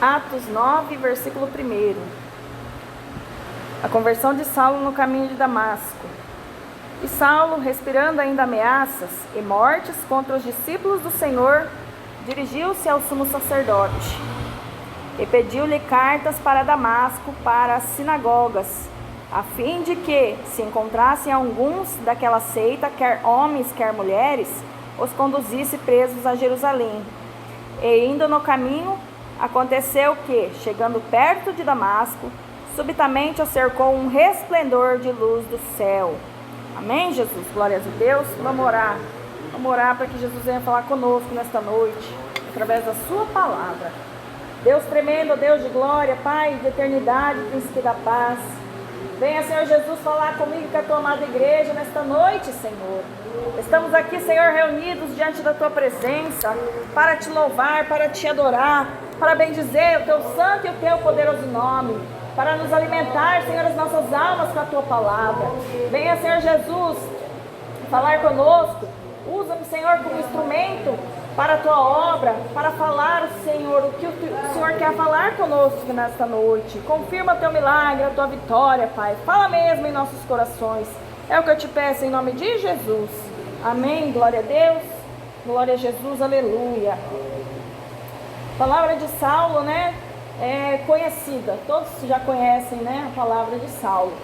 Atos 9, versículo 1. A conversão de Saulo no caminho de Damasco. E Saulo, respirando ainda ameaças e mortes contra os discípulos do Senhor, dirigiu-se ao sumo sacerdote e pediu-lhe cartas para Damasco, para as sinagogas, a fim de que, se encontrassem alguns daquela seita, quer homens, quer mulheres, os conduzisse presos a Jerusalém. E indo no caminho, aconteceu que, chegando perto de Damasco, subitamente o cercou um resplendor de luz do céu. Amém, Jesus? Glórias a Deus. Vamos orar. Vamos orar para que Jesus venha falar conosco nesta noite, através da sua palavra. Deus tremendo, Deus de glória, Pai de eternidade, Príncipe da paz. Venha, Senhor Jesus, falar comigo e com a tua amada igreja nesta noite, Senhor. Estamos aqui, Senhor, reunidos diante da tua presença, para te louvar, para te adorar, para bendizer o teu santo e o teu poderoso nome, para nos alimentar, Senhor, as nossas almas com a tua palavra. Venha, Senhor Jesus, falar conosco. Usa-me, Senhor, como instrumento para a tua obra, para falar, Senhor, o que o Senhor quer falar conosco nesta noite. Confirma o teu milagre, a tua vitória, Pai. Fala mesmo em nossos corações. É o que eu te peço em nome de Jesus. Amém. Glória a Deus. Glória a Jesus. Aleluia. A palavra de Saulo, né? É conhecida. Todos já conhecem, né? A palavra de Saulo.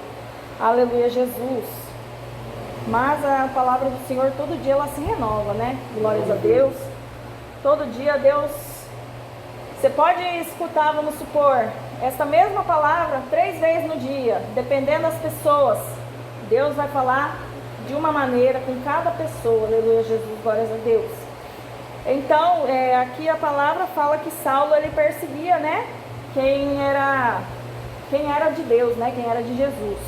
Aleluia, Jesus. Mas a palavra do Senhor, todo dia ela se renova, né? Glórias a Deus. Todo dia Deus... Você pode escutar, vamos supor, esta mesma palavra 3 vezes no dia, dependendo das pessoas. Deus vai falar de uma maneira com cada pessoa. Aleluia, Jesus, glórias a Deus. Então, aqui a palavra fala que Saulo, ele perseguia, né? Quem era de Deus, né? Quem era de Jesus.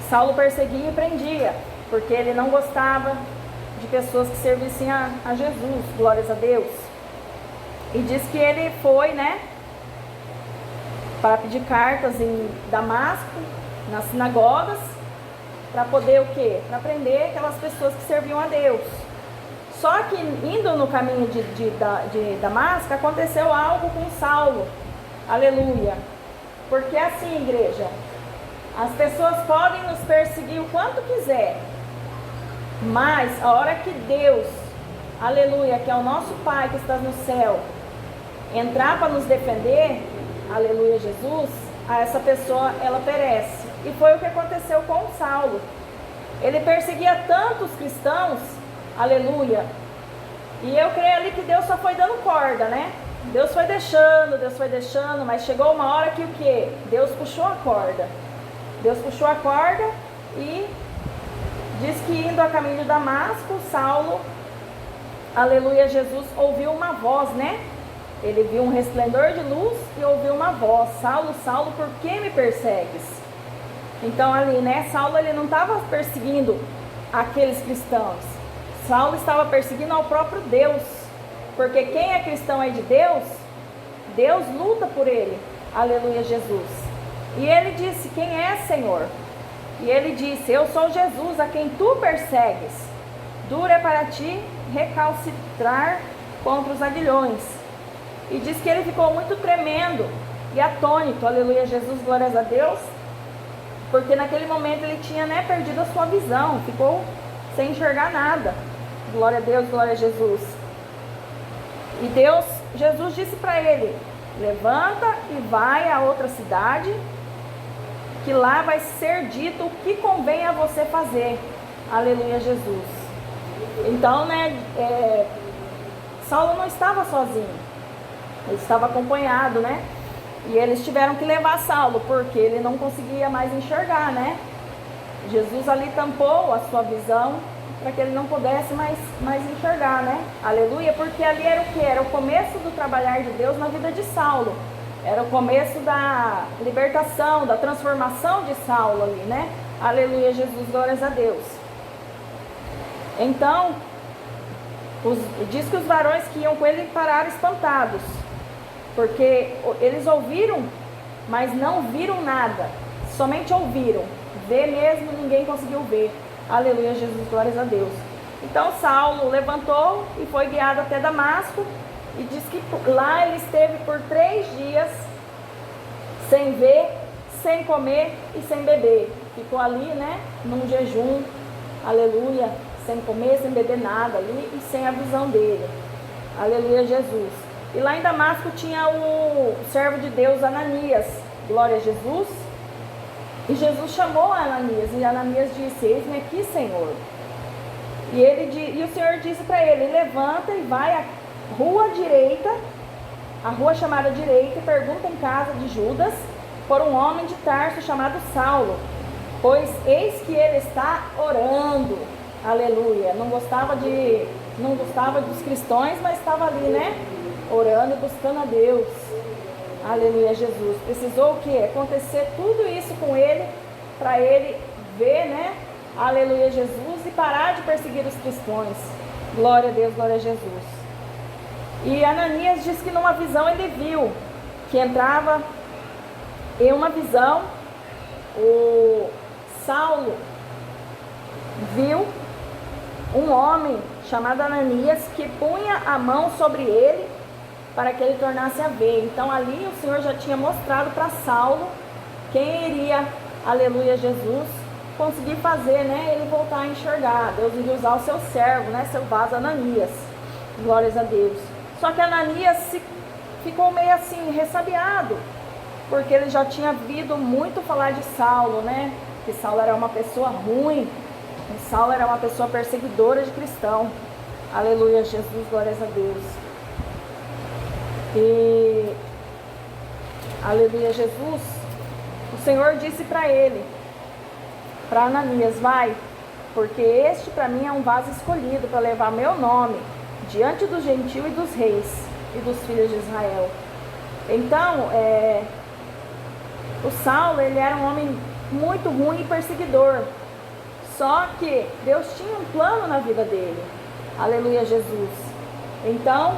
Saulo perseguia e prendia, porque ele não gostava de pessoas que servissem a Jesus, glórias a Deus. E diz que ele foi, né, para pedir cartas em Damasco, nas sinagogas, para poder o quê? Para prender aquelas pessoas que serviam a Deus. Só que indo no caminho de Damasco, aconteceu algo com Saulo. Aleluia. Porque assim, igreja, as pessoas podem nos perseguir o quanto quiser, mas a hora que Deus, aleluia, que é o nosso Pai que está no céu, entrar para nos defender, aleluia, Jesus, essa pessoa, ela perece. E foi o que aconteceu com Saulo. Ele perseguia tantos cristãos, aleluia, e eu creio ali que Deus só foi dando corda, né? Deus foi deixando, mas chegou uma hora que o quê? Deus puxou a corda. Deus puxou a corda e diz que indo a caminho de Damasco, Saulo, aleluia, Jesus, ouviu uma voz, né? Ele viu um resplendor de luz e ouviu uma voz: Saulo, Saulo, por que me persegues? Então ali, né, Saulo, ele não estava perseguindo aqueles cristãos. Saulo estava perseguindo ao próprio Deus. Porque quem é cristão é de Deus, Deus luta por ele. Aleluia, Jesus. E ele disse: quem é, Senhor? E ele disse: eu sou Jesus, a quem tu persegues. Duro é para ti recalcitrar contra os aguilhões. E diz que ele ficou muito tremendo e atônito. Aleluia, Jesus, glórias a Deus. Porque naquele momento ele tinha, né, perdido a sua visão. Ficou sem enxergar nada. Glória a Deus, glória a Jesus. E Jesus disse para ele: levanta e vai a outra cidade, que lá vai ser dito o que convém a você fazer. Aleluia, Jesus. Então, né, Saulo não estava sozinho, ele estava acompanhado, né? E eles tiveram que levar Saulo, porque ele não conseguia mais enxergar, né? Jesus ali tampou a sua visão, para que ele não pudesse mais enxergar, né? Aleluia, porque ali era o que? Era o começo do trabalhar de Deus na vida de Saulo. Era o começo da libertação, da transformação de Saulo ali, né? Aleluia, Jesus, glórias a Deus. Então, diz que os varões que iam com ele pararam espantados, porque eles ouviram, mas não viram nada, somente ouviram. Ver mesmo, ninguém conseguiu ver. Aleluia, Jesus, glórias a Deus. Então Saulo levantou e foi guiado até Damasco, E diz que lá ele esteve por 3 dias sem ver, sem comer e sem beber. Ficou ali, né, num jejum, aleluia, sem comer, sem beber nada ali e sem a visão dele. Aleluia, Jesus. E lá em Damasco tinha o servo de Deus, Ananias. Glória a Jesus. E Jesus chamou Ananias, e Ananias disse: eis-me aqui, Senhor. E o Senhor disse para ele: levanta e vai à rua direita, a rua chamada direita, e pergunta em casa de Judas por um homem de Tarso chamado Saulo, pois eis que ele está orando. Aleluia. Não gostava dos cristãos, mas estava ali, né, orando e buscando a Deus. Aleluia, Jesus. Precisou o quê? Acontecer tudo isso com ele, para ele ver, né, aleluia, Jesus, e parar de perseguir os cristãos. Glória a Deus, glória a Jesus. E Ananias diz que numa visão ele viu que entrava em uma visão, o Saulo viu um homem chamado Ananias que punha a mão sobre ele para que ele tornasse a ver. Então ali o Senhor já tinha mostrado para Saulo quem iria, aleluia, Jesus, conseguir fazer, né, ele voltar a enxergar. Deus iria usar o seu servo, né, seu vaso Ananias. Glórias a Deus. Só que Ananias ficou meio assim, ressabiado, porque ele já tinha ouvido muito falar de Saulo, né? Que Saulo era uma pessoa ruim, que Saulo era uma pessoa perseguidora de cristão. Aleluia, Jesus, glórias a Deus. E, aleluia, Jesus, o Senhor disse para ele, para Ananias: vai, porque este para mim é um vaso escolhido para levar meu nome diante do gentio e dos reis e dos filhos de Israel. Então, o Saulo, ele era um homem muito ruim e perseguidor. Só que Deus tinha um plano na vida dele. Aleluia, Jesus. Então,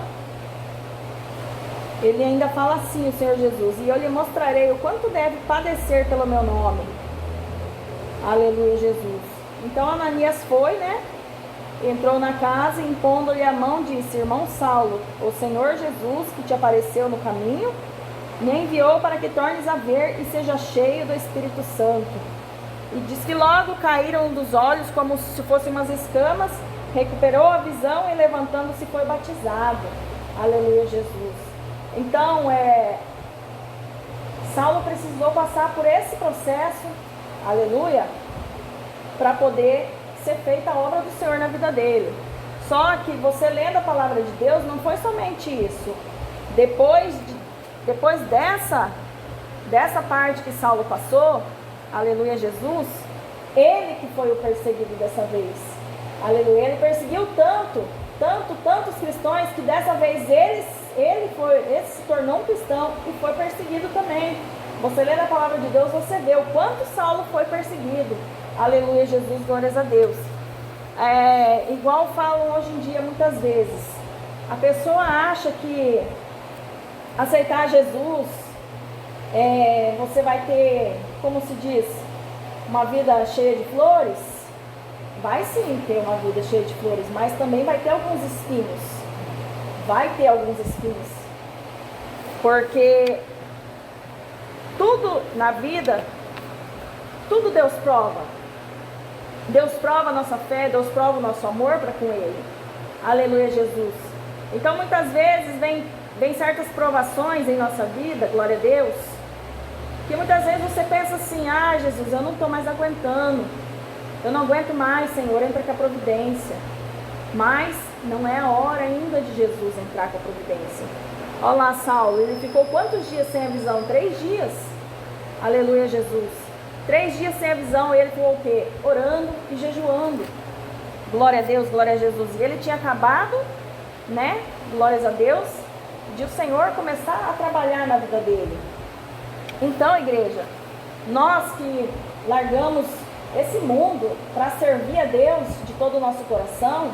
ele ainda fala assim, o Senhor Jesus: e eu lhe mostrarei o quanto deve padecer pelo meu nome. Aleluia, Jesus. Então Ananias foi, né? Entrou na casa e, impondo-lhe a mão, disse: irmão Saulo, o Senhor Jesus, que te apareceu no caminho, me enviou para que tornes a ver e seja cheio do Espírito Santo. E diz que logo caíram dos olhos como se fossem umas escamas, recuperou a visão e, levantando-se, foi batizado. Aleluia, Jesus. Então, Saulo precisou passar por esse processo, aleluia, para poder ser feita a obra do Senhor na vida dele. Só que você lendo a palavra de Deus, não foi somente isso. Depois dessa parte que Saulo passou, aleluia, Jesus, ele que foi o perseguido dessa vez. Aleluia, ele perseguiu tantos cristãos, que dessa vez ele se tornou um cristão e foi perseguido também. Você lê na palavra de Deus, você vê o quanto Saulo foi perseguido. Aleluia, Jesus, glórias a Deus. Igual falam hoje em dia muitas vezes, a pessoa acha que aceitar Jesus, você vai ter, como se diz, uma vida cheia de flores. Vai sim ter uma vida cheia de flores, mas também vai ter alguns espinhos. Vai ter alguns espinhos. Porque tudo na vida, tudo Deus prova. Deus prova a nossa fé, Deus prova o nosso amor para com Ele. Aleluia, Jesus. Então muitas vezes vem certas provações em nossa vida, glória a Deus, que muitas vezes você pensa assim: ah, Jesus, eu não estou mais aguentando, eu não aguento mais, Senhor, entra com a providência. Mas não é a hora ainda de Jesus entrar com a providência. Olha lá, Saulo, ele ficou quantos dias sem a visão? 3 dias. Aleluia, Jesus. 3 dias sem a visão, ele ficou o quê? Orando e jejuando. Glória a Deus, glória a Jesus. E ele tinha acabado, né? Glórias a Deus, de o Senhor começar a trabalhar na vida dele. Então, igreja, nós que largamos esse mundo para servir a Deus de todo o nosso coração,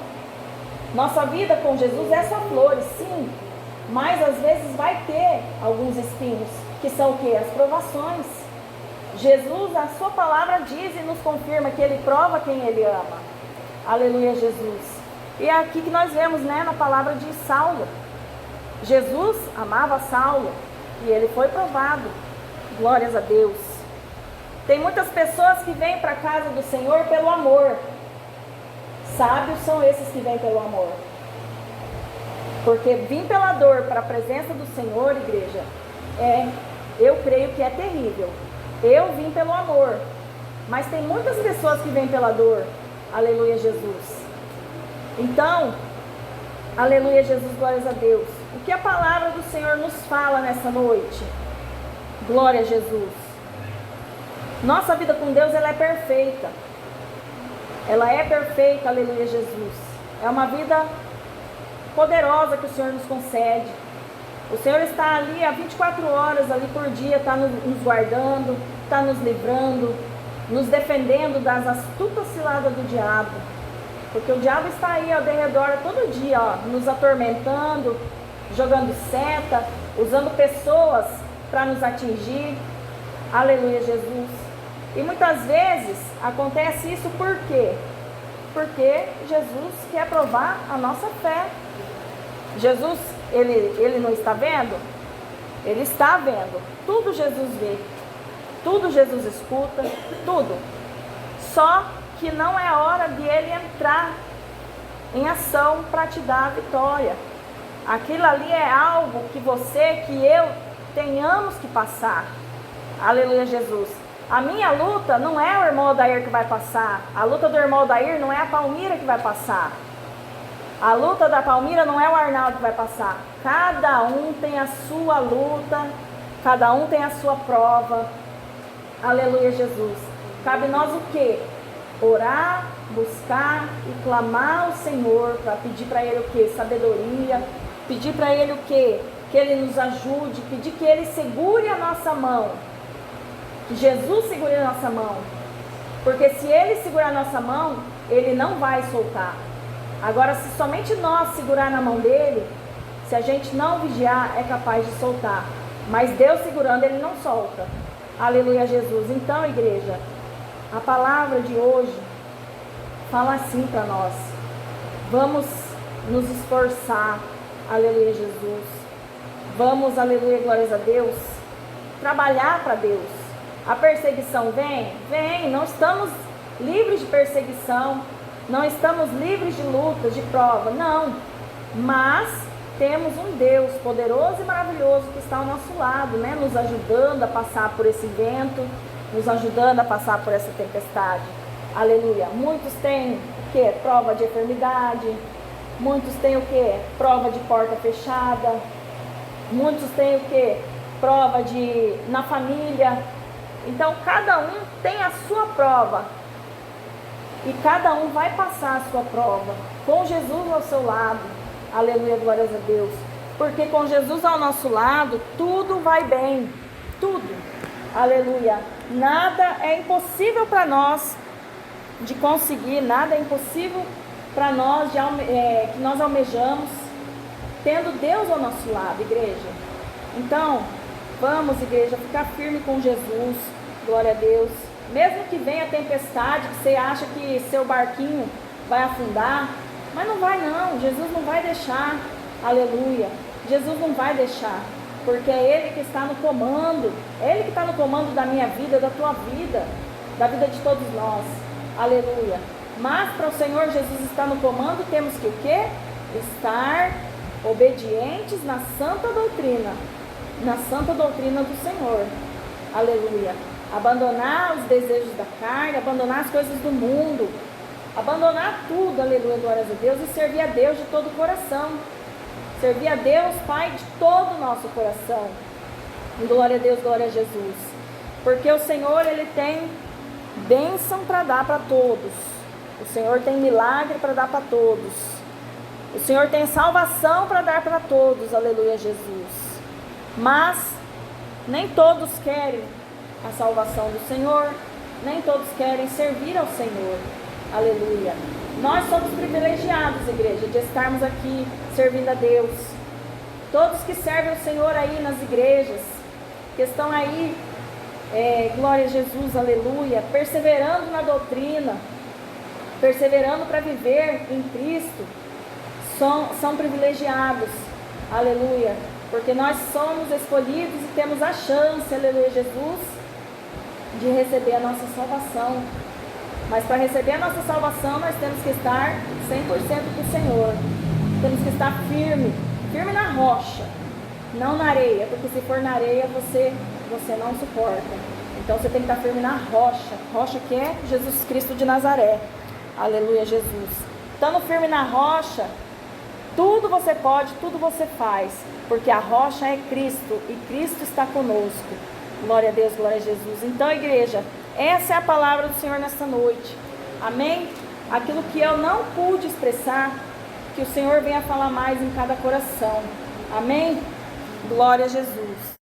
nossa vida com Jesus é só flores, sim, mas às vezes vai ter alguns espinhos, que são o quê? As provações. Jesus, a sua palavra diz e nos confirma que Ele prova quem Ele ama. Aleluia, Jesus. E é aqui que nós vemos, né, na palavra de Saulo. Jesus amava Saulo e ele foi provado. Glórias a Deus. Tem muitas pessoas que vêm para a casa do Senhor pelo amor. Sábios são esses que vêm pelo amor. Porque vir pela dor para a presença do Senhor, igreja, eu creio que é terrível. Eu vim pelo amor. Mas tem muitas pessoas que vêm pela dor. Aleluia, Jesus. Então, aleluia, Jesus, glórias a Deus. O que a palavra do Senhor nos fala nessa noite? Glória a Jesus. Nossa vida com Deus, ela é perfeita. Ela é perfeita, aleluia, Jesus. É uma vida poderosa que o Senhor nos concede. O Senhor está ali há 24 horas ali por dia, está nos guardando, está nos livrando, nos defendendo das astutas ciladas do diabo. Porque o diabo está aí ao derredor todo dia, nos atormentando, jogando seta, usando pessoas para nos atingir. Aleluia, Jesus. E muitas vezes acontece isso por quê? Porque Jesus quer provar a nossa fé. Jesus, ele não está vendo? Ele está vendo. Tudo Jesus vê. Tudo Jesus escuta. Tudo. Só que não é hora de ele entrar em ação para te dar a vitória. Aquilo ali é algo que você, que eu tenhamos que passar. Aleluia, Jesus. A minha luta não é o irmão Odair que vai passar. A luta do irmão Odair não é a Palmira que vai passar. A luta da Palmira não é o Arnaldo que vai passar. Cada um tem a sua luta. Cada um tem a sua prova. Aleluia, Jesus. Cabe nós o quê? Orar, buscar e clamar ao Senhor para pedir para Ele o quê? Sabedoria. Pedir para Ele o quê? Que Ele nos ajude. Pedir que Ele segure a nossa mão. Que Jesus segure a nossa mão. Porque se Ele segurar a nossa mão, Ele não vai soltar. Agora, se somente nós segurar na mão dEle, se a gente não vigiar, é capaz de soltar. Mas Deus segurando, Ele não solta. Aleluia, Jesus. Então, igreja, a palavra de hoje fala assim para nós. Vamos nos esforçar. Aleluia, Jesus. Vamos, aleluia, glórias a Deus, trabalhar para Deus. A perseguição vem? Vem. Não estamos livres de perseguição. Não estamos livres de lutas, de prova. Não. Mas temos um Deus poderoso e maravilhoso que está ao nosso lado, né? Nos ajudando a passar por esse vento, nos ajudando a passar por essa tempestade. Aleluia. Muitos têm o quê? Prova de enfermidade. Muitos têm o quê? Prova de porta fechada. Muitos têm o quê? Prova na família. Então, cada um tem a sua prova. E cada um vai passar a sua prova. Com Jesus ao seu lado. Aleluia, glórias a Deus. Porque com Jesus ao nosso lado, tudo vai bem. Tudo. Aleluia. Nada é impossível para nós de conseguir. Nada é impossível para nós, que nós almejamos, tendo Deus ao nosso lado, igreja. Então, vamos, igreja, ficar firme com Jesus. Glória a Deus. Mesmo que venha a tempestade, que você acha que seu barquinho vai afundar, mas não vai não. Jesus não vai deixar. Aleluia. Jesus não vai deixar. Porque é Ele que está no comando. É Ele que está no comando da minha vida, da tua vida, da vida de todos nós. Aleluia. Mas para o Senhor Jesus estar no comando, temos que o quê? Estar obedientes na santa doutrina. Na santa doutrina do Senhor. Aleluia. Abandonar os desejos da carne, abandonar as coisas do mundo, abandonar tudo, aleluia, glórias a Deus, e servir a Deus de todo o coração. Servir a Deus, Pai, de todo o nosso coração. Glória a Deus, glória a Jesus. Porque o Senhor, Ele tem bênção para dar para todos. O Senhor tem milagre para dar para todos. O Senhor tem salvação para dar para todos, aleluia, Jesus. Mas nem todos querem a salvação do Senhor, nem todos querem servir ao Senhor, aleluia. Nós somos privilegiados, igreja, de estarmos aqui servindo a Deus. Todos que servem ao Senhor aí nas igrejas, que estão aí, glória a Jesus, aleluia, perseverando na doutrina, perseverando para viver em Cristo, são privilegiados, Aleluia. Porque nós somos escolhidos e temos a chance, aleluia, Jesus, de receber a nossa salvação. Mas para receber a nossa salvação, nós temos que estar 100% com o Senhor. Temos que estar firme na rocha, não na areia, porque se for na areia, você não suporta. Então você tem que estar firme na rocha que é Jesus Cristo de Nazaré. Aleluia, Jesus. Estando firme na rocha, tudo você pode, tudo você faz, porque a rocha é Cristo e Cristo está conosco. Glória a Deus, glória a Jesus. Então, igreja, essa é a palavra do Senhor nesta noite. Amém? Aquilo que eu não pude expressar, que o Senhor venha falar mais em cada coração. Amém? Glória a Jesus.